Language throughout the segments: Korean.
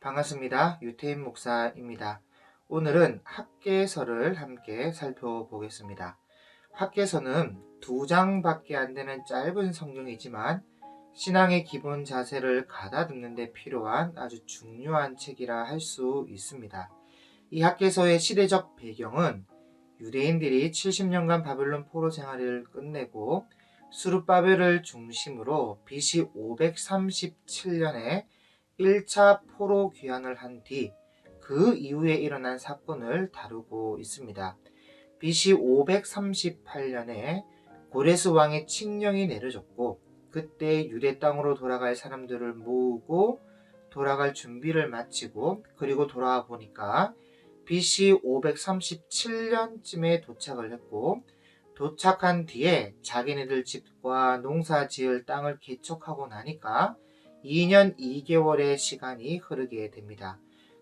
반갑습니다. 유태인 목사입니다. 오늘은 학개서를 함께 살펴보겠습니다. 학개서는 2장밖에 안 되는 짧은 성경이지만 신앙의 기본 자세를 가다듬는 데 필요한 아주 중요한 책이라 할 수 있습니다. 이 학개서의 시대적 배경은 유대인들이 70년간 바벨론 포로 생활을 끝내고 수르바벨을 중심으로 BC 537년에 1차 포로 귀환을 한 뒤 그 이후에 일어난 사건을 다루고 있습니다. BC 538년에 고레스 왕의 칙령이 내려졌고 그때 유대 땅으로 돌아갈 사람들을 모으고 돌아갈 준비를 마치고 그리고 돌아와 보니까 BC 537년쯤에 도착을 했고 도착한 뒤에 자기네들 집과 농사 지을 땅을 개척하고 나니까 2년 2개월의 시간이 흐르게 됩니다.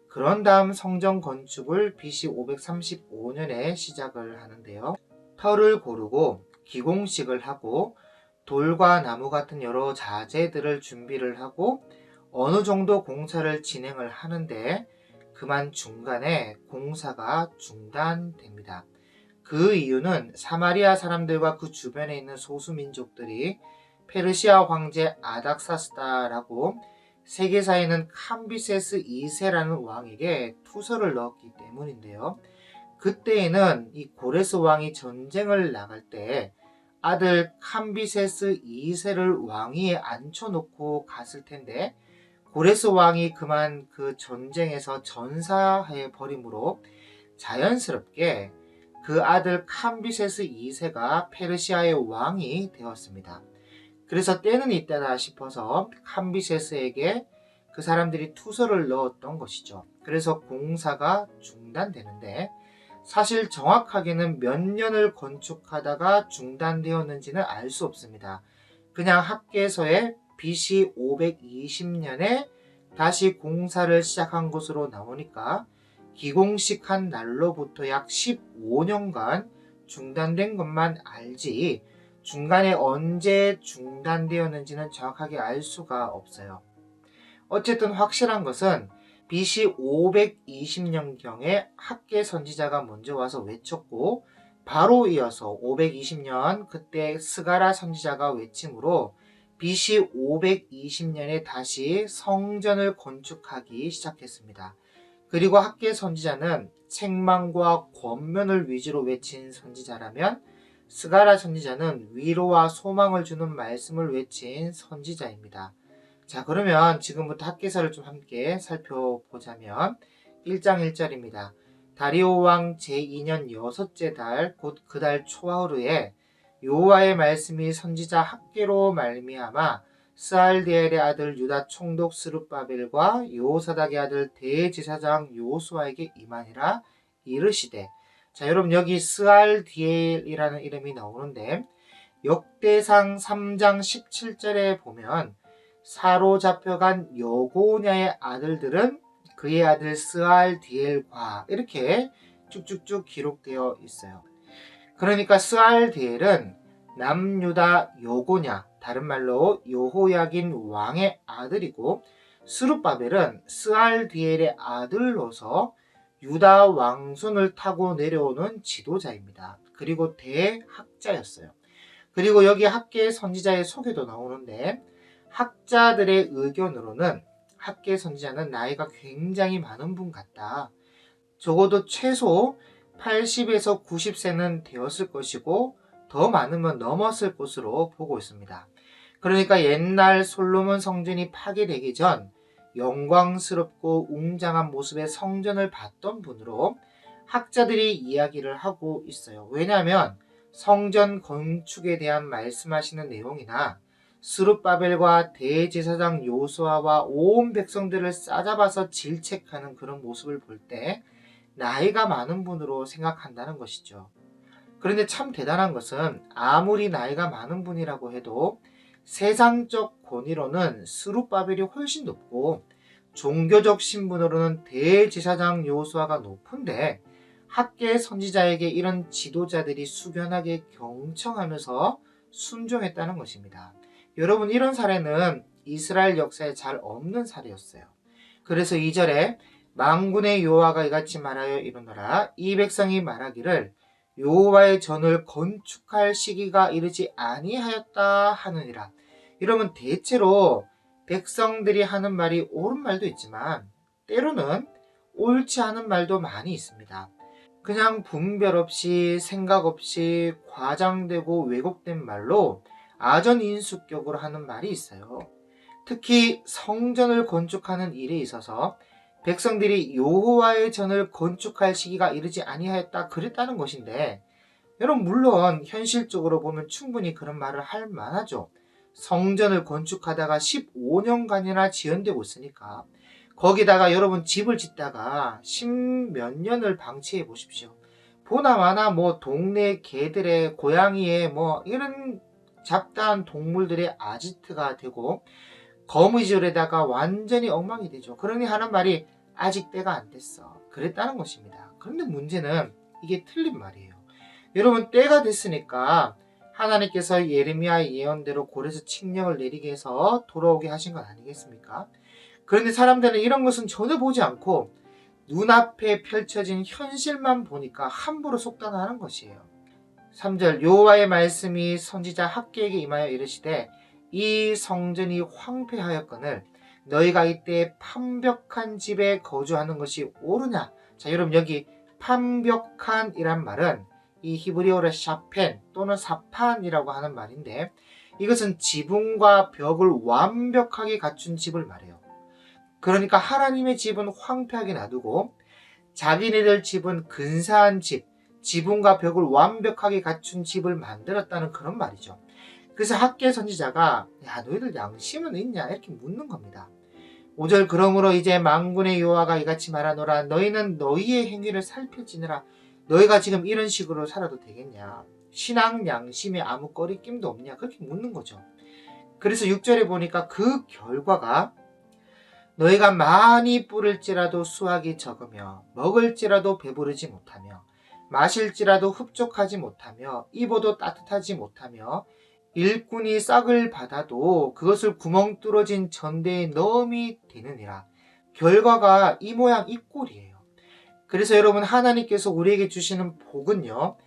그런 다음 성전 건축을 BC 535년에 시작을 하는데요. 터를 고르고 기공식을 하고 돌과 나무 같은 여러 자재들을 준비를 하고 어느 정도 공사를 진행을 하는데 그만 중간에 공사가 중단됩니다. 그 이유는 사마리아 사람들과 그 주변에 있는 소수민족들이 페르시아 황제 아닥사스다라고 세계사에는 캄비세스 2세라는 왕에게 투서를 넣었기 때문인데요. 그때에는 이 고레스 왕이 전쟁을 나갈 때 아들 캄비세스 2세를 왕위에 앉혀놓고 갔을 텐데 고레스 왕이 그만 그 전쟁에서 전사해 버림으로 자연스럽게 그 아들 캄비세스 2세가 페르시아의 왕이 되었습니다. 그래서 때는 이때다 싶어서 캄비세스에게 그 사람들이 투서를 넣었던 것이죠. 그래서 공사가 중단되는데 사실 정확하게는 몇 년을 건축하다가 중단되었는지는 알 수 없습니다. 그냥 학계서에 BC 520년에 다시 공사를 시작한 것으로 나오니까 기공식한 날로부터 약 15년간 중단된 것만 알지 중간에 언제 중단되었는지는 정확하게 알 수가 없어요. 어쨌든 확실한 것은 BC 520년경에 학계 선지자가 먼저 와서 외쳤고 바로 이어서 520년 그때 스가랴 선지자가 외침으로 BC 520년에 다시 성전을 건축하기 시작했습니다. 그리고 학계 선지자는 책망과 권면을 위주로 외친 선지자라면 스가랴 선지자는 위로와 소망을 주는 말씀을 외친 선지자입니다. 자, 그러면 지금부터 학개서를 좀 함께 살펴보자면 1장 1절입니다. 다리오 왕 제2년 여섯째 달 곧 그 달 초하루에 여호와의 말씀이 선지자 학개로 말미암아 스알디엘의 아들 유다 총독 스룹바벨과 여호사닥의 아들 대제사장 여호수아에게 임하니라 이르시되. 자, 여러분 여기 스알디엘이라는 이름이 나오는데 역대상 3장 17절에 보면 사로잡혀간 여고냐의 아들들은 그의 아들 스알디엘과 이렇게 쭉쭉쭉 기록되어 있어요. 그러니까 스알디엘은 남유다 여고냐, 다른 말로 여호야긴 왕의 아들이고 스룹바벨은 스알디엘의 아들로서 유다 왕손을 타고 내려오는 지도자입니다. 그리고 대학자였어요. 그리고 여기 학계 선지자의 소개도 나오는데 학자들의 의견으로는 학계 선지자는 나이가 굉장히 많은 분 같다. 적어도 최소 80에서 90세는 되었을 것이고 더 많으면 넘었을 것으로 보고 있습니다. 그러니까 옛날 솔로몬 성전이 파괴되기 전 영광스럽고 웅장한 모습의 성전을 봤던 분으로 학자들이 이야기를 하고 있어요. 왜냐하면 성전 건축에 대한 말씀하시는 내용이나 스룹바벨과 대제사장 요수아와 온 백성들을 싸잡아서 질책하는 그런 모습을 볼 때 나이가 많은 분으로 생각한다는 것이죠. 그런데 참 대단한 것은 아무리 나이가 많은 분이라고 해도 세상적 권위로는 스룹바벨이 훨씬 높고 종교적 신분으로는 대제사장 여호수아가 높은데 학계 선지자에게 이런 지도자들이 숙연하게 경청하면서 순종했다는 것입니다. 여러분 이런 사례는 이스라엘 역사에 잘 없는 사례였어요. 그래서 2절에 만군의 여호와가 이같이 말하여 이르노라 이 백성이 말하기를 여호와의 전을 건축할 시기가 이르지 아니하였다 하느니라. 이러면 대체로 백성들이 하는 말이 옳은 말도 있지만 때로는 옳지 않은 말도 많이 있습니다. 그냥 분별 없이 생각 없이 과장되고 왜곡된 말로 아전인수격으로 하는 말이 있어요. 특히 성전을 건축하는 일에 있어서 백성들이 여호와의 전을 건축할 시기가 이르지 아니하였다 그랬다는 것인데, 여러분 물론 현실적으로 보면 충분히 그런 말을 할 만하죠. 성전을 건축하다가 15년간이나 지연되고 있으니까 거기다가 여러분 집을 짓다가 10몇 년을 방치해 보십시오. 보나마나 뭐 동네 개들의 고양이의 뭐 이런 잡다한 동물들의 아지트가 되고 거미줄에다가 완전히 엉망이 되죠. 그러니 하는 말이 아직 때가 안 됐어 그랬다는 것입니다. 그런데 문제는 이게 틀린 말이에요. 여러분 때가 됐으니까 하나님께서 예레미야의 예언대로 고레서 칙령을 내리게 해서 돌아오게 하신 건 아니겠습니까? 그런데 사람들은 이런 것은 전혀 보지 않고 눈앞에 펼쳐진 현실만 보니까 함부로 속단하는 것이에요. 3절 여호와의 말씀이 선지자 학개에게 임하여 이르시되 이 성전이 황폐하였거늘 너희가 이때 판벽한 집에 거주하는 것이 옳으냐. 자, 여러분 여기 판벽한 이란 말은 이 히브리어로 샤펜 또는 사판이라고 하는 말인데, 이것은 지붕과 벽을 완벽하게 갖춘 집을 말해요. 그러니까 하나님의 집은 황폐하게 놔두고 자기네들 집은 근사한 집, 지붕과 벽을 완벽하게 갖춘 집을 만들었다는 그런 말이죠. 그래서 학개 선지자가 야 너희들 양심은 있냐 이렇게 묻는 겁니다. 5절 그러므로 이제 만군의 여호와가 이같이 말하노라 너희는 너희의 행위를 살필지니라. 너희가 지금 이런 식으로 살아도 되겠냐, 신앙 양심에 아무 꺼리낌도 없냐 그렇게 묻는 거죠. 그래서 6절에 보니까 그 결과가 너희가 많이 뿌릴지라도 수확이 적으며 먹을지라도 배부르지 못하며 마실지라도 흡족하지 못하며 입어도 따뜻하지 못하며 일꾼이 싹을 받아도 그것을 구멍 뚫어진 전대에 넣음이 되느니라. 결과가 이 모양 이 꼴이에요. 그래서 여러분 하나님께서 우리에게 주시는 복은요,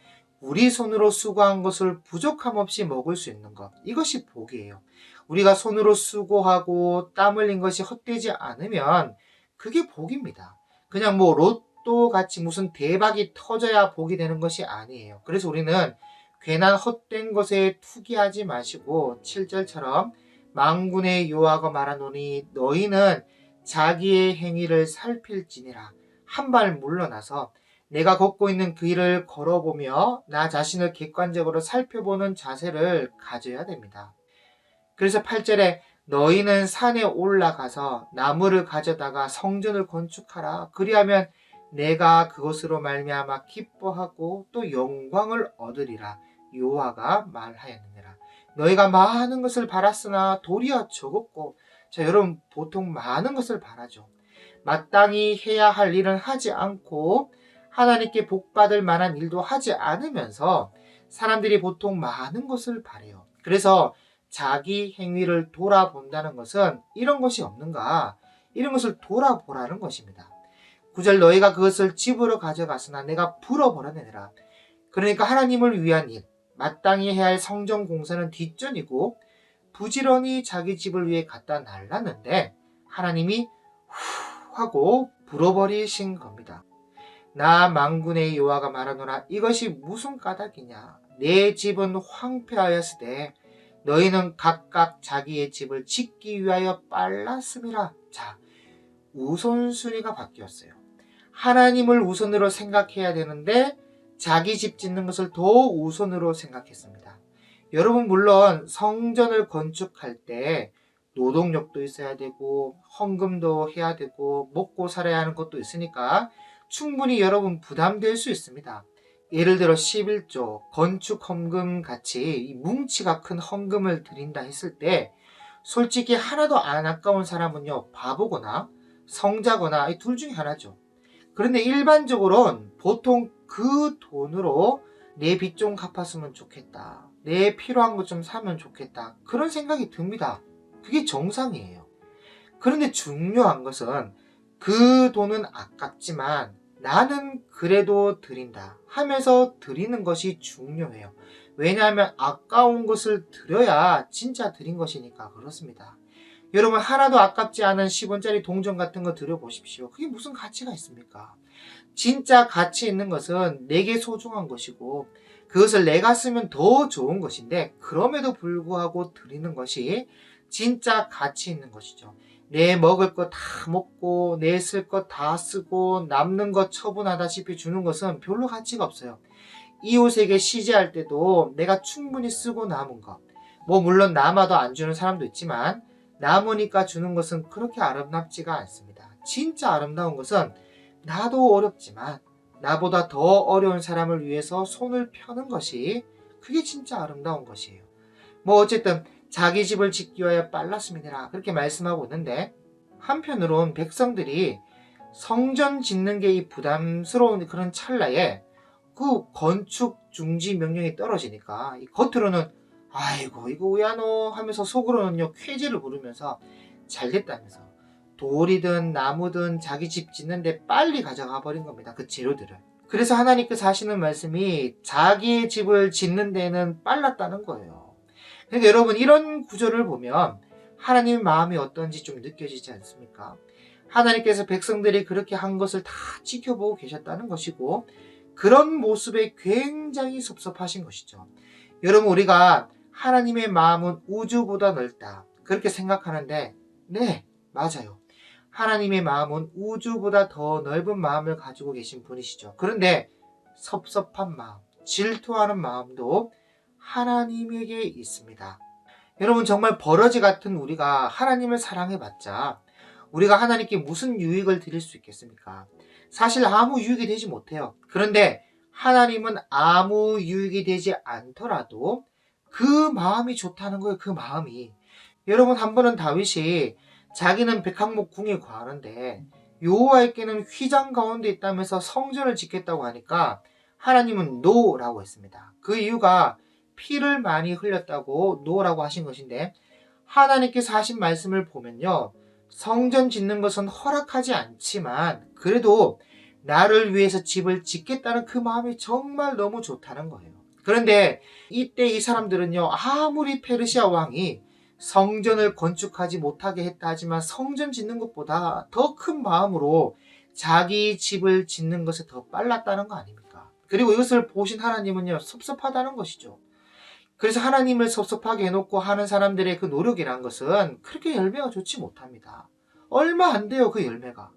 우리 손으로 수고한 것을 부족함 없이 먹을 수 있는 것, 이것이 복이에요. 우리가 손으로 수고하고 땀 흘린 것이 헛되지 않으면 그게 복입니다. 그냥 뭐 로또 같이 무슨 대박이 터져야 복이 되는 것이 아니에요. 그래서 우리는 괜한 헛된 것에 투기하지 마시고 7절처럼 만군의 여호와가 말하노니 너희는 자기의 행위를 살필지니라. 한 발 물러나서 내가 걷고 있는 그 길을 걸어보며 나 자신을 객관적으로 살펴보는 자세를 가져야 됩니다. 그래서 8절에 너희는 산에 올라가서 나무를 가져다가 성전을 건축하라. 그리하면 내가 그것으로 말미암아 기뻐하고 또 영광을 얻으리라. 여호와가 말하였느니라. 너희가 많은 것을 바랐으나 도리어 적었고. 자, 여러분 보통 많은 것을 바라죠. 마땅히 해야 할 일은 하지 않고 하나님께 복받을 만한 일도 하지 않으면서 사람들이 보통 많은 것을 바래요. 그래서 자기 행위를 돌아본다는 것은 이런 것이 없는가? 이런 것을 돌아보라는 것입니다. 9절 너희가 그것을 집으로 가져갔으나 내가 불어버려내니라. 그러니까 하나님을 위한 일, 마땅히 해야 할 성전 공사는 뒷전이고 부지런히 자기 집을 위해 갖다 놨는데 하나님이 후 하고 불어버리신 겁니다. 나 만군의 여호와가 말하노라 이것이 무슨 까닭이냐. 내 집은 황폐하였으되 너희는 각각 자기의 집을 짓기 위하여 빨랐음이라. 자, 우선순위가 바뀌었어요. 하나님을 우선으로 생각해야 되는데 자기 집 짓는 것을 더 우선으로 생각했습니다. 여러분 물론 성전을 건축할 때 노동력도 있어야 되고 헌금도 해야 되고 먹고 살아야 하는 것도 있으니까 충분히 여러분 부담될 수 있습니다. 예를 들어 11조 건축 헌금 같이 뭉치가 큰 헌금을 드린다 했을 때 솔직히 하나도 안 아까운 사람은요 바보거나 성자거나 이 둘 중에 하나죠. 그런데 일반적으로는 보통 그 돈으로 내 빚 좀 갚았으면 좋겠다, 내 필요한 것 좀 사면 좋겠다, 그런 생각이 듭니다. 그게 정상이에요. 그런데 중요한 것은 그 돈은 아깝지만 나는 그래도 드린다 하면서 드리는 것이 중요해요. 왜냐하면 아까운 것을 드려야 진짜 드린 것이니까 그렇습니다. 여러분 하나도 아깝지 않은 10원짜리 동전 같은 거 드려보십시오. 그게 무슨 가치가 있습니까? 진짜 가치 있는 것은 내게 소중한 것이고 그것을 내가 쓰면 더 좋은 것인데 그럼에도 불구하고 드리는 것이 진짜 가치 있는 것이죠. 내 먹을 거 다 먹고 내 쓸 거 다 쓰고 남는 거 처분하다시피 주는 것은 별로 가치가 없어요. 이웃에게 시제할 때도 내가 충분히 쓰고 남은 것. 뭐 물론 남아도 안 주는 사람도 있지만 남으니까 주는 것은 그렇게 아름답지가 않습니다. 진짜 아름다운 것은 나도 어렵지만 나보다 더 어려운 사람을 위해서 손을 펴는 것이 그게 진짜 아름다운 것이에요. 뭐 어쨌든 자기 집을 짓기 위하여 빨랐음이니라 그렇게 말씀하고 있는데 한편으론 백성들이 성전 짓는 게 이 부담스러운 그런 찰나에 그 건축 중지 명령이 떨어지니까 이 겉으로는 아이고 이거 왜 하노 하면서 속으로는요 쾌재를 부르면서 잘 됐다면서 돌이든 나무든 자기 집 짓는데 빨리 가져가 버린 겁니다. 그 재료들을. 그래서 하나님께서 하시는 말씀이 자기의 집을 짓는 데는 빨랐다는 거예요. 그러니까 여러분 이런 구절을 보면 하나님의 마음이 어떤지 좀 느껴지지 않습니까? 하나님께서 백성들이 그렇게 한 것을 다 지켜보고 계셨다는 것이고 그런 모습에 굉장히 섭섭하신 것이죠. 여러분 우리가 하나님의 마음은 우주보다 넓다 그렇게 생각하는데 네 맞아요. 하나님의 마음은 우주보다 더 넓은 마음을 가지고 계신 분이시죠. 그런데 섭섭한 마음, 질투하는 마음도 하나님에게 있습니다. 여러분 정말 버러지 같은 우리가 하나님을 사랑해봤자 우리가 하나님께 무슨 유익을 드릴 수 있겠습니까? 사실 아무 유익이 되지 못해요. 그런데 하나님은 아무 유익이 되지 않더라도 그 마음이 좋다는 거예요. 그 마음이. 여러분 한 번은 다윗이 자기는 백항목 궁에 거하는데 여호와께는 휘장 가운데 있다면서 성전을 짓겠다고 하니까 하나님은 노라고 했습니다. 그 이유가 피를 많이 흘렸다고 노라고 하신 것인데 하나님께서 하신 말씀을 보면요. 성전 짓는 것은 허락하지 않지만 그래도 나를 위해서 집을 짓겠다는 그 마음이 정말 너무 좋다는 거예요. 그런데 이때 이 사람들은요. 아무리 페르시아 왕이 성전을 건축하지 못하게 했다 하지만 성전 짓는 것보다 더 큰 마음으로 자기 집을 짓는 것에 더 빨랐다는 거 아닙니까? 그리고 이것을 보신 하나님은요. 섭섭하다는 것이죠. 그래서 하나님을 섭섭하게 해놓고 하는 사람들의 그 노력이란 것은 그렇게 열매가 좋지 못합니다. 얼마 안 돼요, 그 열매가.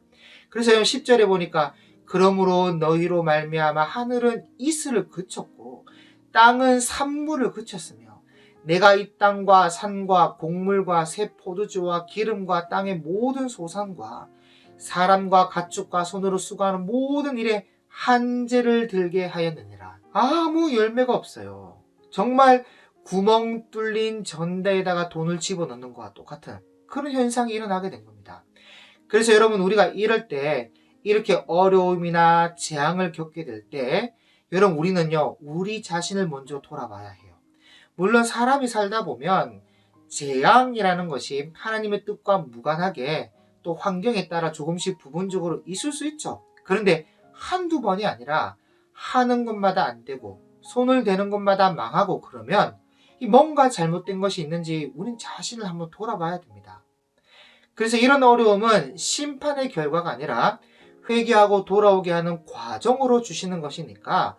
그래서 10절에 보니까 그러므로 너희로 말미암아 하늘은 이슬을 그쳤고 땅은 산물을 그쳤으며 내가 이 땅과 산과 곡물과 새 포도주와 기름과 땅의 모든 소산과 사람과 가축과 손으로 수고하는 모든 일에 한재를 들게 하였느니라. 아무 열매가 없어요. 정말 구멍 뚫린 전대에다가 돈을 집어넣는 것과 똑같은 그런 현상이 일어나게 된 겁니다. 그래서 여러분 우리가 이럴 때 이렇게 어려움이나 재앙을 겪게 될 때 여러분 우리는요 우리 자신을 먼저 돌아봐야 해요. 물론 사람이 살다 보면 재앙이라는 것이 하나님의 뜻과 무관하게 또 환경에 따라 조금씩 부분적으로 있을 수 있죠. 그런데 한두 번이 아니라 하는 것마다 안 되고 손을 대는 것마다 망하고 그러면 뭔가 잘못된 것이 있는지 우린 자신을 한번 돌아봐야 됩니다. 그래서 이런 어려움은 심판의 결과가 아니라 회개하고 돌아오게 하는 과정으로 주시는 것이니까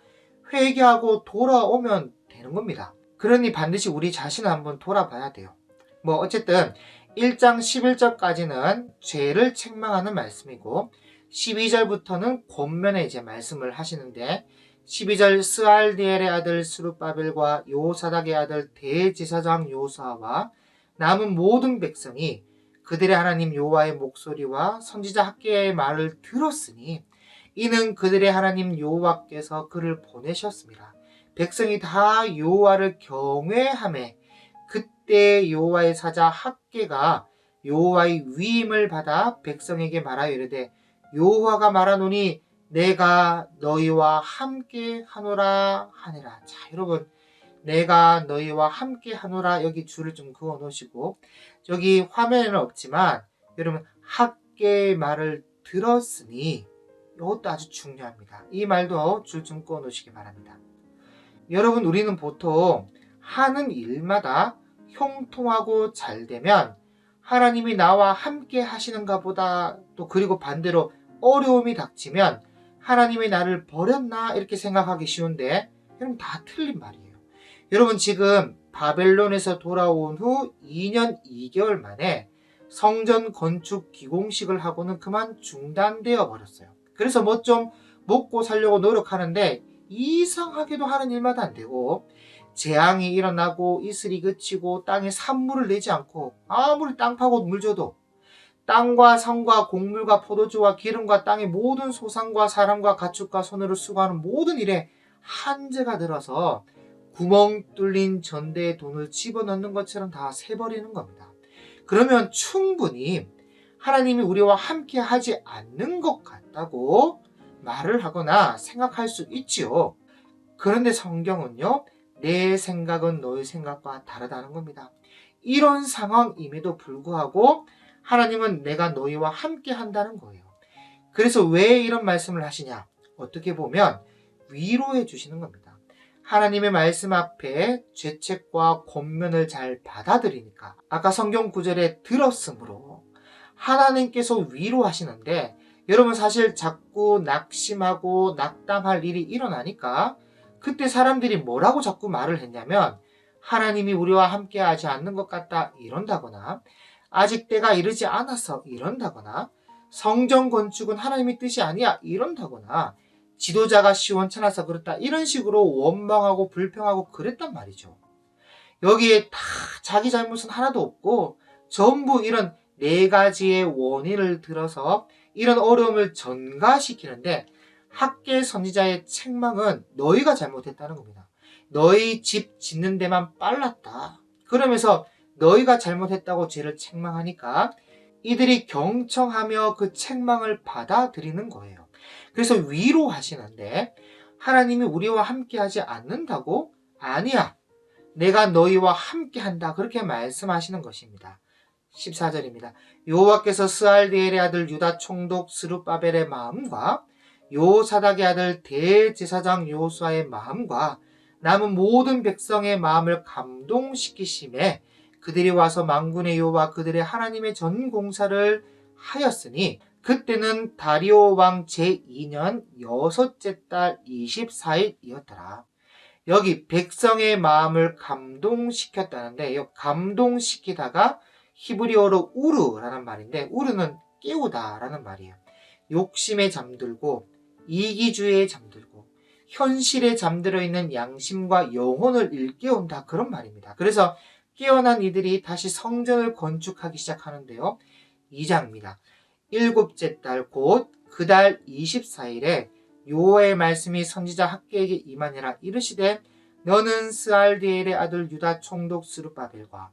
회개하고 돌아오면 되는 겁니다. 그러니 반드시 우리 자신을 한번 돌아봐야 돼요. 뭐 어쨌든 1장 11절까지는 죄를 책망하는 말씀이고 12절부터는 권면의 이제 말씀을 하시는데 12절 스알디엘의 아들 스룹바벨과 요사닥의 아들 대제사장 요사와 남은 모든 백성이 그들의 하나님 여호와의 목소리와 선지자 학개의 말을 들었으니 이는 그들의 하나님 여호와께서 그를 보내셨습니다. 백성이 다 여호와를 경외하매 그때 여호와의 사자 학개가 여호와의 위임을 받아 백성에게 말하여 이르되 여호와가 말하노니 내가 너희와 함께 하노라 하니라. 자 여러분 내가 너희와 함께 하노라 여기 줄을 좀 그어 놓으시고 여기 화면에는 없지만 여러분 학개의 말을 들었으니 이것도 아주 중요합니다. 이 말도 줄 좀 꺼 놓으시기 바랍니다. 여러분, 우리는 보통 하는 일마다 형통하고 잘 되면 하나님이 나와 함께 하시는가 보다, 또 그리고 반대로 어려움이 닥치면 하나님이 나를 버렸나 이렇게 생각하기 쉬운데, 여러분 다 틀린 말이에요. 여러분, 지금 바벨론에서 돌아온 후 2년 2개월 만에 성전 건축 기공식을 하고는 그만 중단되어 버렸어요. 그래서 뭐 좀 먹고 살려고 노력하는데 이상하게도 하는 일마다 안 되고, 재앙이 일어나고 이슬이 그치고 땅에 산물을 내지 않고 아무리 땅 파고 물 줘도 땅과 성과 곡물과 포도주와 기름과 땅의 모든 소산과 사람과 가축과 손으로 수고하는 모든 일에 한재가 들어서 구멍 뚫린 전대에 돈을 집어넣는 것처럼 다 새버리는 겁니다. 그러면 충분히 하나님이 우리와 함께 하지 않는 것 같다고 말을 하거나 생각할 수 있지요. 그런데 성경은요, 내 생각은 너의 생각과 다르다는 겁니다. 이런 상황임에도 불구하고 하나님은 내가 너희와 함께 한다는 거예요. 그래서 왜 이런 말씀을 하시냐? 어떻게 보면 위로해 주시는 겁니다. 하나님의 말씀 앞에 죄책과 권면을 잘 받아들이니까, 아까 성경 구절에 들었으므로 하나님께서 위로하시는데, 여러분 사실 자꾸 낙심하고 낙담할 일이 일어나니까 그때 사람들이 뭐라고 자꾸 말을 했냐면, 하나님이 우리와 함께 하지 않는 것 같다 이런다거나, 아직 때가 이르지 않아서 이런다거나, 성전 건축은 하나님의 뜻이 아니야 이런다거나, 지도자가 시원찮아서 그렇다 이런 식으로 원망하고 불평하고 그랬단 말이죠. 여기에 다 자기 잘못은 하나도 없고 전부 이런 네 가지의 원인을 들어서 이런 어려움을 전가시키는데, 학계 선지자의 책망은 너희가 잘못했다는 겁니다. 너희 집 짓는 데만 빨랐다. 그러면서 너희가 잘못했다고 죄를 책망하니까 이들이 경청하며 그 책망을 받아들이는 거예요. 그래서 위로하시는데, 하나님이 우리와 함께 하지 않는다고? 아니야, 내가 너희와 함께 한다, 그렇게 말씀하시는 것입니다. 14절입니다. 여호와께서 스알디엘의 아들 유다 총독 스룹바벨의 마음과 요사닥의 아들 대제사장 요수아의 마음과 남은 모든 백성의 마음을 감동시키심에 그들이 와서 만군의 여호와 그들의 하나님의 전 공사를 하였으니, 그때는 다리오 왕 제2년 여섯째 달 24일이었더라. 여기 백성의 마음을 감동시켰다는데, 이 감동시키다가 히브리어로 우르라는 말인데, 우르는 깨우다라는 말이에요. 욕심에 잠들고 이기주의에 잠들고 현실에 잠들어 있는 양심과 영혼을 일깨운다, 그런 말입니다. 그래서 깨어난 이들이 다시 성전을 건축하기 시작하는데요. 2장입니다. 일곱째 달 곧 그 달 24일에 여호와의 말씀이 선지자 학개에게 임하니라. 이르시되 너는 스알디엘의 아들 유다 총독 스룹바벨과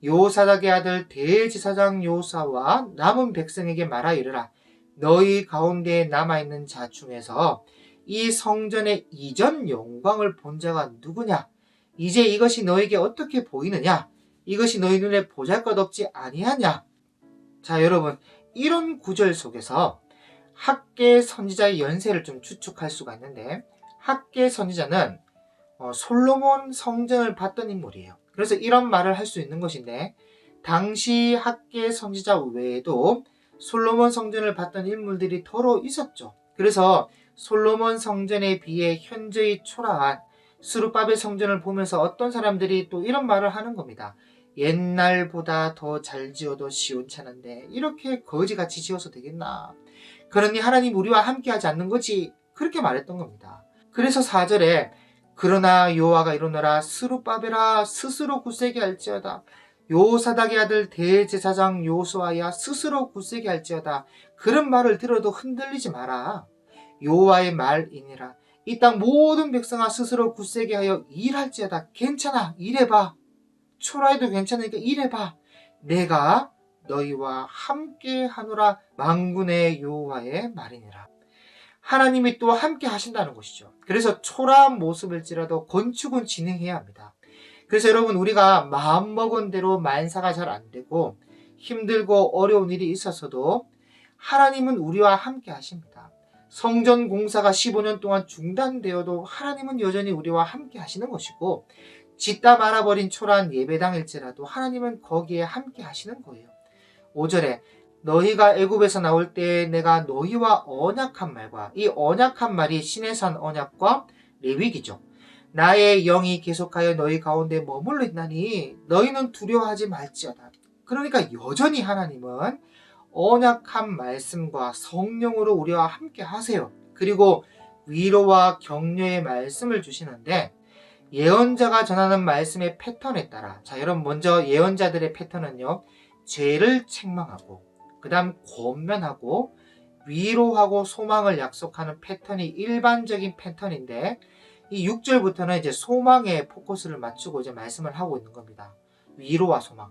요사닥의 아들 대제사장 요사와 남은 백성에게 말하 이르라. 너희 가운데에 남아있는 자 중에서 이 성전의 이전 영광을 본 자가 누구냐? 이제 이것이 너에게 어떻게 보이느냐? 이것이 너희 눈에 보잘것없지 아니하냐? 자, 여러분, 이런 구절 속에서 학개 선지자의 연세를 좀 추측할 수가 있는데, 학개 선지자는 솔로몬 성전을 봤던 인물이에요. 그래서 이런 말을 할 수 있는 것인데, 당시 학개 선지자 외에도 솔로몬 성전을 봤던 인물들이 더러 있었죠. 그래서 솔로몬 성전에 비해 현저히 초라한 스룹바벨 성전을 보면서 어떤 사람들이 또 이런 말을 하는 겁니다. 옛날보다 더 잘 지어도 시원찮은데 이렇게 거지같이 지어서 되겠나? 그러니 하나님 우리와 함께하지 않는 거지, 그렇게 말했던 겁니다. 그래서 4절에 그러나 여호와가 이르노라. 스룹바벨아 스스로 굳세게 할지어다. 요사닥의 아들 대제사장 요수아야 스스로 굳세게 할지어다. 그런 말을 들어도 흔들리지 마라. 여호와의 말이니라. 이 땅 모든 백성아 스스로 굳세게 하여 일할지어다. 괜찮아, 일해봐. 초라해도 괜찮으니까 일해봐. 내가 너희와 함께 하노라. 만군의 여호와의 말이니라. 하나님이 또 함께 하신다는 것이죠. 그래서 초라한 모습일지라도 건축은 진행해야 합니다. 그래서 여러분, 우리가 마음먹은 대로 만사가 잘 안 되고 힘들고 어려운 일이 있어서도 하나님은 우리와 함께 하십니다. 성전 공사가 15년 동안 중단되어도 하나님은 여전히 우리와 함께 하시는 것이고, 짓다 말아버린 초라한 예배당일지라도 하나님은 거기에 함께 하시는 거예요. 5절에 너희가 애굽에서 나올 때 내가 너희와 언약한 말과, 이 언약한 말이 시내산 언약과 레위기죠. 나의 영이 계속하여 너희 가운데 머물러 있나니 너희는 두려워하지 말지어다. 그러니까 여전히 하나님은 언약한 말씀과 성령으로 우리와 함께 하세요. 그리고 위로와 격려의 말씀을 주시는데, 예언자가 전하는 말씀의 패턴에 따라, 자 여러분, 먼저 예언자들의 패턴은요, 죄를 책망하고 그 다음 권면하고 위로하고 소망을 약속하는 패턴이 일반적인 패턴인데, 이 6절부터는 이제 소망에 포커스를 맞추고 이제 말씀을 하고 있는 겁니다. 위로와 소망.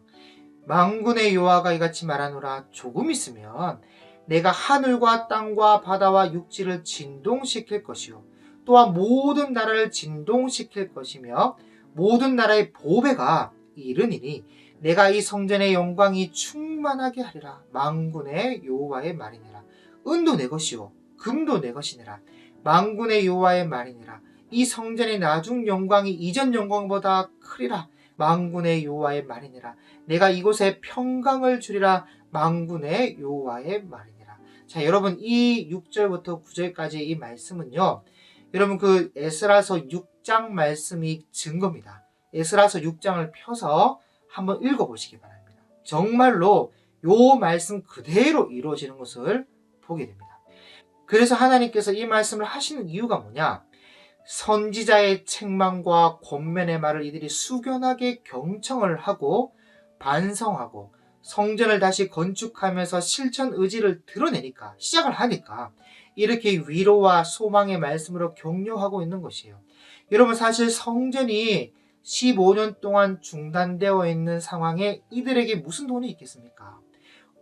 만군의 여호와가 이같이 말하노라. 조금 있으면 내가 하늘과 땅과 바다와 육지를 진동시킬 것이요 또한 모든 나라를 진동시킬 것이며 모든 나라의 보배가 이르니니 내가 이 성전의 영광이 충만하게 하리라. 만군의 여호와의 말이니라. 은도 내 것이요 금도 내 것이니라. 만군의 여호와의 말이니라. 이 성전의 나중 영광이 이전 영광보다 크리라. 만군의 여호와의 말이니라. 내가 이곳에 평강을 주리라. 만군의 여호와의 말이니라. 자 여러분, 이 6절부터 9절까지 이 말씀은요, 여러분 그 에스라서 6장 말씀이 증거입니다. 에스라서 6장을 펴서 한번 읽어보시기 바랍니다. 정말로 요 말씀 그대로 이루어지는 것을 보게 됩니다. 그래서 하나님께서 이 말씀을 하시는 이유가 뭐냐? 선지자의 책망과 권면의 말을 이들이 숙연하게 경청을 하고 반성하고 성전을 다시 건축하면서 실천 의지를 드러내니까, 시작을 하니까 이렇게 위로와 소망의 말씀으로 격려하고 있는 것이에요. 여러분, 사실 성전이 15년 동안 중단되어 있는 상황에 이들에게 무슨 돈이 있겠습니까?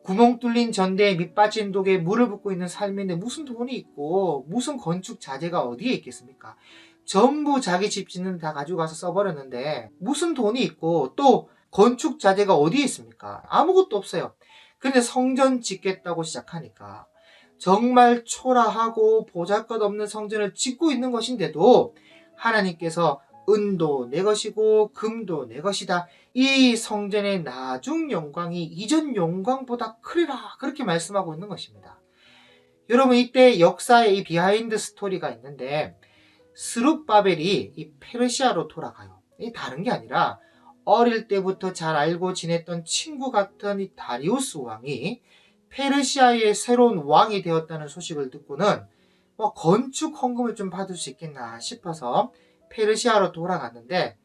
구멍 뚫린 전대에 밑빠진 독에 물을 붓고 있는 삶인데 무슨 돈이 있고 무슨 건축 자재가 어디에 있겠습니까? 전부 자기 집 짓는 다 가지고 가서 써버렸는데 무슨 돈이 있고 또 건축 자재가 어디에 있습니까? 아무것도 없어요. 근데 성전 짓겠다고 시작하니까 정말 초라하고 보잘것없는 성전을 짓고 있는 것인데도 하나님께서 은도 내 것이고 금도 내 것이다. 이 성전의 나중 영광이 이전 영광보다 크리라. 그렇게 말씀하고 있는 것입니다. 여러분, 이때 역사의 이 비하인드 스토리가 있는데, 스룹바벨이 이 페르시아로 돌아가요. 이 다른 게 아니라 어릴 때부터 잘 알고 지냈던 친구 같은 이 다리우스 왕이 페르시아의 새로운 왕이 되었다는 소식을 듣고는 건축 헌금을 좀 받을 수 있겠나 싶어서 페르시아로 돌아갔는데,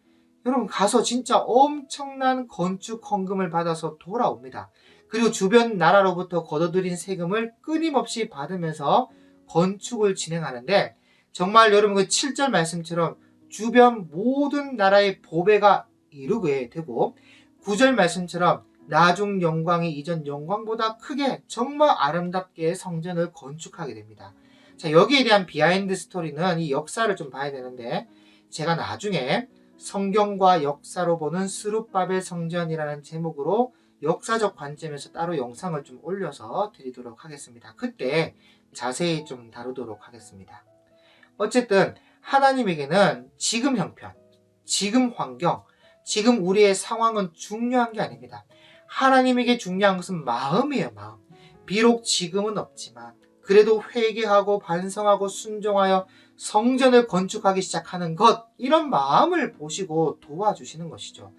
여러분 가서 진짜 엄청난 건축 헌금을 받아서 돌아옵니다. 그리고 주변 나라로부터 걷어들인 세금을 끊임없이 받으면서 건축을 진행하는데, 정말 여러분 그 7절 말씀처럼 주변 모든 나라의 보배가 이루게 되고, 9절 말씀처럼 나중 영광이 이전 영광보다 크게 정말 아름답게 성전을 건축하게 됩니다. 자, 여기에 대한 비하인드 스토리는 이 역사를 좀 봐야 되는데, 제가 나중에 성경과 역사로 보는 스룹바벨 성전이라는 제목으로 역사적 관점에서 따로 영상을 좀 올려서 드리도록 하겠습니다. 그때 자세히 좀 다루도록 하겠습니다. 어쨌든 하나님에게는 지금 형편, 지금 환경, 지금 우리의 상황은 중요한 게 아닙니다. 하나님에게 중요한 것은 마음이에요, 마음. 비록 지금은 없지만 그래도 회개하고 반성하고 순종하여 성전을 건축하기 시작하는 것, 이런 마음을 보시고 도와주시는 것이죠.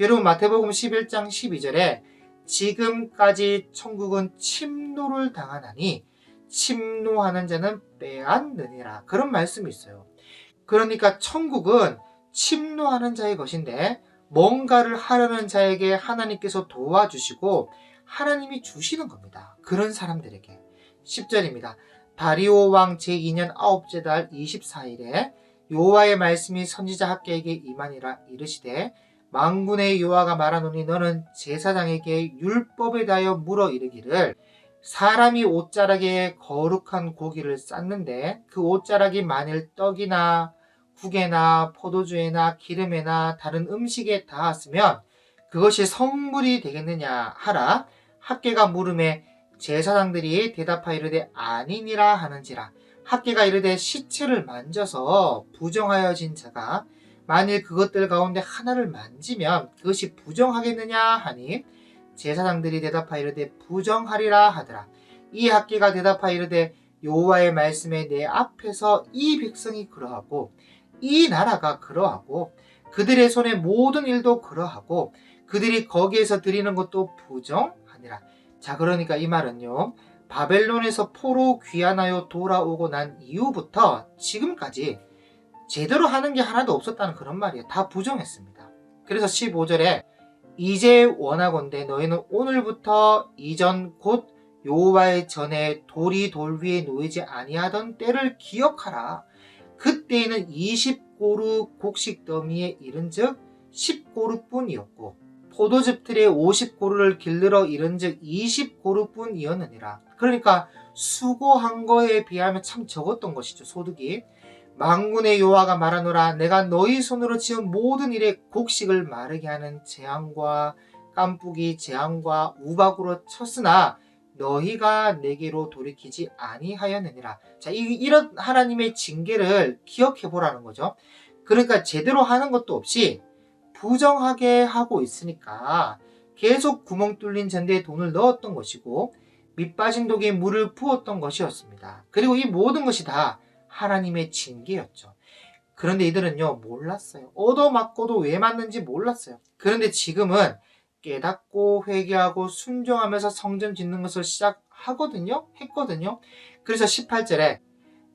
여러분, 마태복음 11장 12절에 지금까지 천국은 침노를 당하나니 침노하는 자는 빼앗느니라, 그런 말씀이 있어요. 그러니까 천국은 침노하는 자의 것인데 뭔가를 하려는 자에게 하나님께서 도와주시고 하나님이 주시는 겁니다. 그런 사람들에게. 10절입니다. 다리오 왕 제2년 9째 달 24일에 여호와의 말씀이 선지자 학개에게 임하니라. 이르시되 만군의 여호와가 말하노니 너는 제사장에게 율법에 대하여 물어 이르기를, 사람이 옷자락에 거룩한 고기를 쌓는데 그 옷자락이 만일 떡이나 국에나 포도주에나 기름에나 다른 음식에 닿았으면 그것이 성물이 되겠느냐 하라. 학개가 물음에 제사장들이 대답하여 이르되 아니니라 하는지라. 학계가 이르되 시체를 만져서 부정하여진 자가 만일 그것들 가운데 하나를 만지면 그것이 부정하겠느냐 하니 제사장들이 대답하여 이르되 부정하리라 하더라. 이 학계가 대답하여 이르되 여호와의 말씀에 내 앞에서 이 백성이 그러하고 이 나라가 그러하고 그들의 손의 모든 일도 그러하고 그들이 거기에서 드리는 것도 부정하니라. 자, 그러니까 이 말은요, 바벨론에서 포로 귀환하여 돌아오고 난 이후부터 지금까지 제대로 하는 게 하나도 없었다는 그런 말이에요. 다 부정했습니다. 그래서 15절에 이제 원하건대 너희는 오늘부터 이전 곧 여호와의 전에 돌이 돌 위에 놓이지 아니하던 때를 기억하라. 그때에는 20고루 곡식 더미에 이른즉 10고루뿐이었고 포도즙 틀에 50고루를 길들어 이른즉 20고루뿐이었느니라. 그러니까 수고한 거에 비하면 참 적었던 것이죠, 소득이. 만군의 여호와가 말하노라. 내가 너희 손으로 지은 모든 일에 곡식을 마르게 하는 재앙과 깐뿌기 재앙과 우박으로 쳤으나 너희가 내게로 돌이키지 아니하였느니라. 자, 이런 하나님의 징계를 기억해 보라는 거죠. 그러니까 제대로 하는 것도 없이 부정하게 하고 있으니까 계속 구멍 뚫린 전대에 돈을 넣었던 것이고 밑 빠진 독에 물을 부었던 것이었습니다. 그리고 이 모든 것이 다 하나님의 징계였죠. 그런데 이들은요, 몰랐어요. 얻어맞고도 왜 맞는지 몰랐어요. 그런데 지금은 깨닫고 회개하고 순종하면서 성전 짓는 것을 했거든요. 그래서 18절에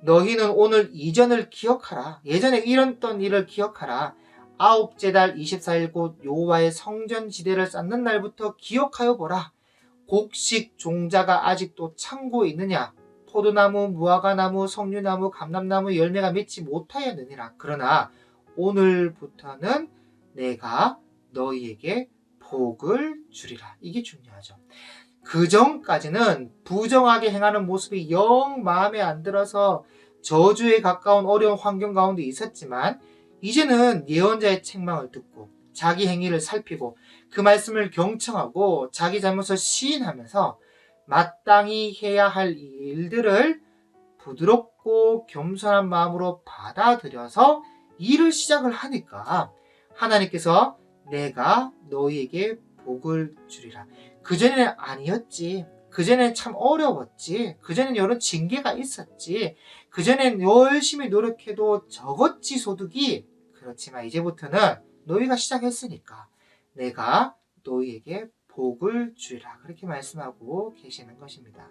너희는 오늘 이전을 기억하라. 예전에 이랬던 일을 기억하라. 아홉째 달 24일 곧 여호와의 성전 지대를 쌓는 날부터 기억하여 보라. 곡식 종자가 아직도 창고에 있느냐? 포도나무, 무화과나무, 석류나무, 감람나무 열매가 맺지 못하였느니라. 그러나 오늘부터는 내가 너희에게 복을 주리라. 이게 중요하죠. 그 전까지는 부정하게 행하는 모습이 영 마음에 안 들어서 저주에 가까운 어려운 환경 가운데 있었지만 이제는 예언자의 책망을 듣고 자기 행위를 살피고 그 말씀을 경청하고 자기 잘못을 시인하면서 마땅히 해야 할 일들을 부드럽고 겸손한 마음으로 받아들여서 일을 시작을 하니까 하나님께서 내가 너희에게 복을 주리라. 그전에는 아니었지. 그전에는 참 어려웠지. 그전에는 여러 징계가 있었지. 그전에는 열심히 노력해도 적었지 소득이. 그렇지만 이제부터는 너희가 시작했으니까 내가 너희에게 복을 주리라. 그렇게 말씀하고 계시는 것입니다.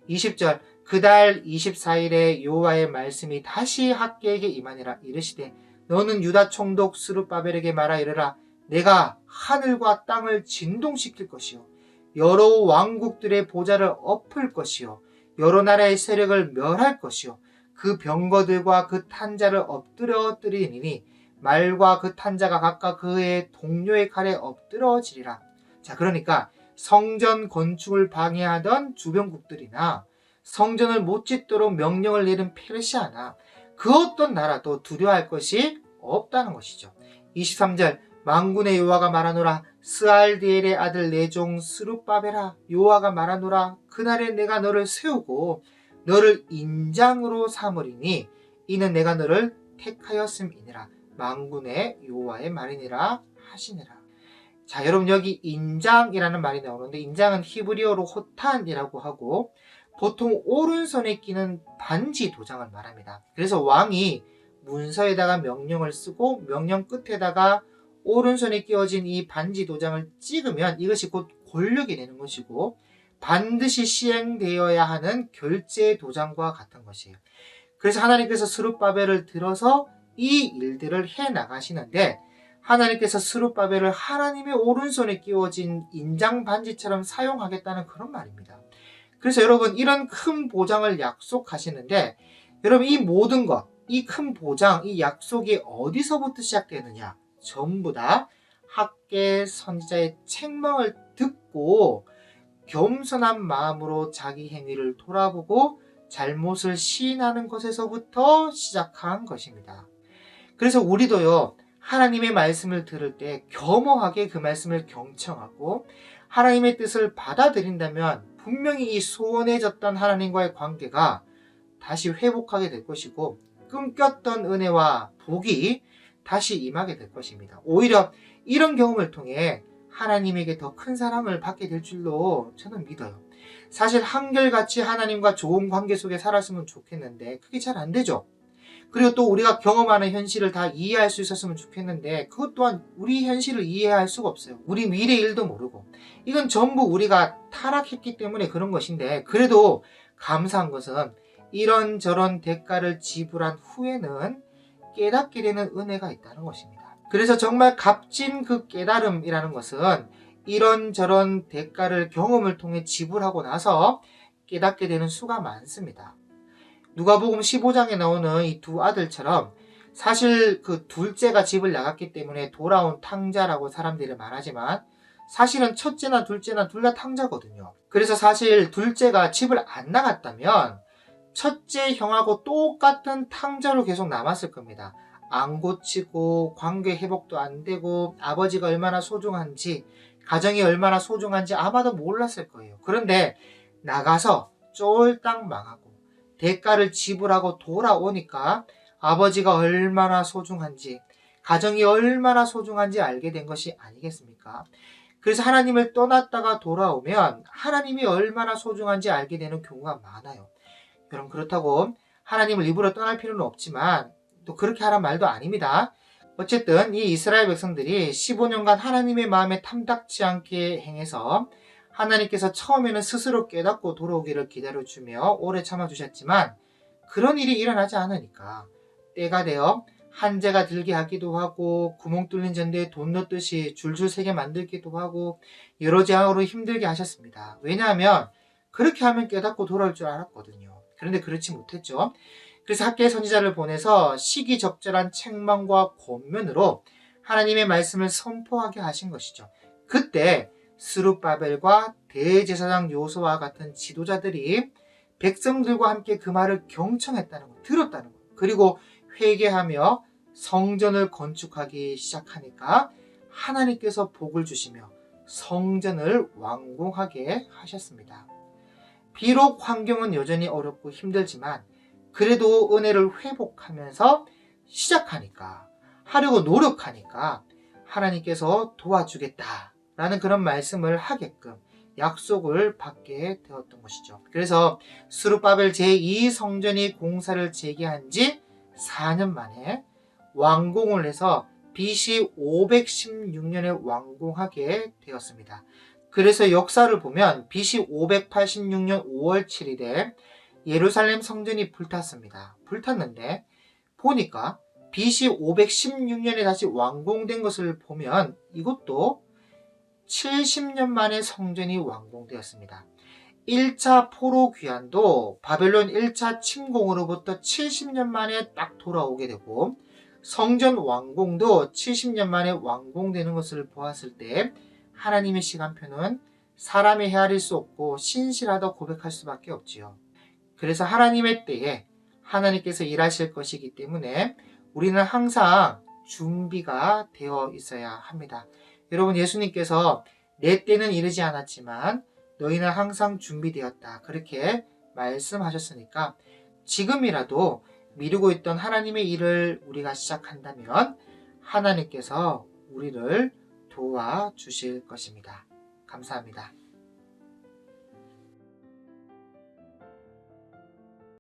20절 그달 24일에 여호와의 말씀이 다시 학계에게 임하니라. 이르시되 너는 유다 총독 스룹바벨에게 말하 이르라. 내가 하늘과 땅을 진동시킬 것이요 여러 왕국들의 보좌를 엎을 것이요 여러 나라의 세력을 멸할 것이요 그 병거들과 그 탄자를 엎드려뜨리니 말과 그 탄자가 각각 그의 동료의 칼에 엎드러지리라. 자, 그러니까 성전 건축을 방해하던 주변국들이나 성전을 못 짓도록 명령을 내린 페르시아나 그 어떤 나라도 두려워할 것이 없다는 것이죠. 23절 만군의 여호와가 말하노라. 스알디엘의 아들 내 종 스룹바벨아 여호와가 말하노라. 그날에 내가 너를 세우고 너를 인장으로 삼으리니 이는 내가 너를 택하였음이니라. 만군의 여호와의 말이니라 하시니라. 자, 여러분 여기 인장이라는 말이 나오는데 인장은 히브리어로 호탄이라고 하고 보통 오른손에 끼는 반지 도장을 말합니다. 그래서 왕이 문서에다가 명령을 쓰고 명령 끝에다가 오른손에 끼워진 이 반지 도장을 찍으면 이것이 곧 권력이 되는 것이고 반드시 시행되어야 하는 결제 도장과 같은 것이에요. 그래서 하나님께서 스룹바벨을 들어서 이 일들을 해 나가시는데 하나님께서 스룹바벨을 하나님의 오른손에 끼워진 인장 반지처럼 사용하겠다는 그런 말입니다. 그래서 여러분 이런 큰 보장을 약속하시는데 여러분 이 모든 것, 이 큰 보장, 이 약속이 어디서부터 시작되느냐? 전부 다 학계 선지자의 책망을 듣고 겸손한 마음으로 자기 행위를 돌아보고 잘못을 시인하는 것에서부터 시작한 것입니다. 그래서 우리도요, 하나님의 말씀을 들을 때 겸허하게 그 말씀을 경청하고 하나님의 뜻을 받아들인다면 분명히 이 소원해졌던 하나님과의 관계가 다시 회복하게 될 것이고 끊겼던 은혜와 복이 다시 임하게 될 것입니다. 오히려 이런 경험을 통해 하나님에게 더 큰 사랑을 받게 될 줄로 저는 믿어요. 사실 한결같이 하나님과 좋은 관계 속에 살았으면 좋겠는데 그게 잘 안 되죠. 그리고 또 우리가 경험하는 현실을 다 이해할 수 있었으면 좋겠는데 그것 또한 우리 현실을 이해할 수가 없어요. 우리 미래 일도 모르고. 이건 전부 우리가 타락했기 때문에 그런 것인데 그래도 감사한 것은 이런저런 대가를 지불한 후에는 깨닫게 되는 은혜가 있다는 것입니다. 그래서 정말 값진 그 깨달음이라는 것은 이런저런 대가를 경험을 통해 지불하고 나서 깨닫게 되는 수가 많습니다. 누가복음 15장에 나오는 이 두 아들처럼 사실 그 둘째가 집을 나갔기 때문에 돌아온 탕자라고 사람들이 말하지만 사실은 첫째나 둘째나 둘 다 탕자거든요. 그래서 사실 둘째가 집을 안 나갔다면 첫째 형하고 똑같은 탕자로 계속 남았을 겁니다. 안 고치고 관계 회복도 안 되고 아버지가 얼마나 소중한지 가정이 얼마나 소중한지 아마도 몰랐을 거예요. 그런데 나가서 쫄딱 망하고 대가를 지불하고 돌아오니까 아버지가 얼마나 소중한지 가정이 얼마나 소중한지 알게 된 것이 아니겠습니까? 그래서 하나님을 떠났다가 돌아오면 하나님이 얼마나 소중한지 알게 되는 경우가 많아요. 여러분 그렇다고 하나님을 일부러 떠날 필요는 없지만 또 그렇게 하란 말도 아닙니다. 어쨌든 이 이스라엘 백성들이 15년간 하나님의 마음에 탐탁지 않게 행해서 하나님께서 처음에는 스스로 깨닫고 돌아오기를 기다려주며 오래 참아주셨지만 그런 일이 일어나지 않으니까 때가 되어 한재가 들게 하기도 하고 구멍 뚫린 전대에 돈 넣듯이 줄줄 새게 만들기도 하고 여러 재앙으로 힘들게 하셨습니다. 왜냐하면 그렇게 하면 깨닫고 돌아올 줄 알았거든요. 그런데 그렇지 못했죠. 그래서 학개의 선지자를 보내서 시기적절한 책망과 권면으로 하나님의 말씀을 선포하게 하신 것이죠. 그때 스룹바벨과 대제사장 요소와 같은 지도자들이 백성들과 함께 그 말을 경청했다는 것, 들었다는 것, 그리고 회개하며 성전을 건축하기 시작하니까 하나님께서 복을 주시며 성전을 완공하게 하셨습니다. 비록 환경은 여전히 어렵고 힘들지만 그래도 은혜를 회복하면서 시작하니까 하려고 노력하니까 하나님께서 도와주겠다라는 그런 말씀을 하게끔 약속을 받게 되었던 것이죠. 그래서 스룹바벨 제2성전이 공사를 재개한 지 4년 만에 완공을 해서 BC 516년에 완공하게 되었습니다. 그래서 역사를 보면 BC 586년 5월 7일에 예루살렘 성전이 불탔습니다. 불탔는데 보니까 BC 516년에 다시 완공된 것을 보면 이것도 70년 만에 성전이 완공되었습니다. 1차 포로 귀환도 바벨론 1차 침공으로부터 70년 만에 딱 돌아오게 되고 성전 완공도 70년 만에 완공되는 것을 보았을 때 하나님의 시간표는 사람이 헤아릴 수 없고 신실하다 고백할 수밖에 없지요. 그래서 하나님의 때에 하나님께서 일하실 것이기 때문에 우리는 항상 준비가 되어 있어야 합니다. 여러분 예수님께서 내 때는 이르지 않았지만 너희는 항상 준비되었다 그렇게 말씀하셨으니까 지금이라도 미루고 있던 하나님의 일을 우리가 시작한다면 하나님께서 우리를 도와주실 것입니다. 감사합니다.